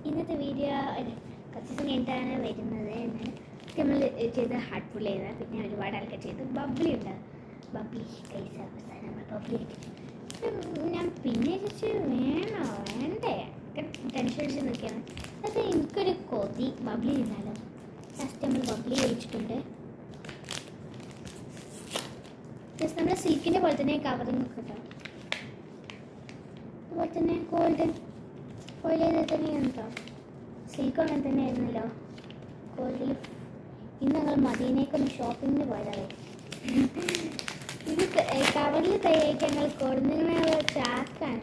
ഇന്നത്തെ വീഡിയോ കുറച്ച് ദിവസം കഴിഞ്ഞിട്ടാണ് വരുന്നത്. നമ്മൾ ചെയ്ത് ഹാർട്ട്ഫുൾ ചെയ്ത പിന്നെ ഒരുപാട് ആൾക്കാർ ചെയ്ത് ബബ്ലി ഉണ്ട്. ബബ്ലി കൈസ അവസാനം നമ്മൾ ബബ്ലി ആയിട്ട് ഞാൻ പിന്നെ വെച്ച് വേണോ വേണ്ടേ ടെൻഷൻ അടിച്ച് നിൽക്കുകയാണ്. അത് എനിക്കൊരു കൊതി ബബ്ലി തിന്നാലോ. ഫസ്റ്റ് നമ്മൾ ബബ്ലി കഴിച്ചിട്ടുണ്ട്. ജസ്റ്റ് നമ്മുടെ സിൽക്കിൻ്റെ പോലെ തന്നെ കവറിങ് കേട്ടോ. അതുപോലെ തന്നെ ഗോൾഡൻ ഓയിൽ തന്നെയാണ് കേട്ടോ. സിൽക്ക് അങ്ങനെ തന്നെ ആയിരുന്നല്ലോ ഗോൾഡിൽ. ഇന്ന് ഞങ്ങൾ മദീനയ്ക്കൊന്ന് ഷോപ്പിങ്ങിന് പോയതാണ്. ഇത് കവറിൽ തയ്യായിട്ട് ഞങ്ങൾ കൊടുങ്ങുന്ന ചാക്കാണ്.